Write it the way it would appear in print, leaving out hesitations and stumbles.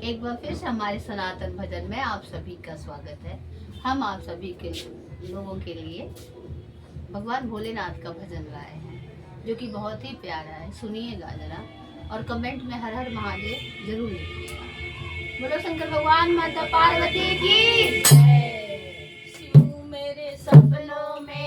एक बार फिर से हमारे सनातन भजन में आप सभी का स्वागत है। हम आप सभी के लोगों के लिए भगवान भोलेनाथ का भजन लाए हैं, जो कि बहुत ही प्यारा है। सुनिएगा जरा और कमेंट में हर हर महादेव जरूर लिखिएगा। बोलो शंकर भगवान माता पार्वती की। शिव मेरे सपनों में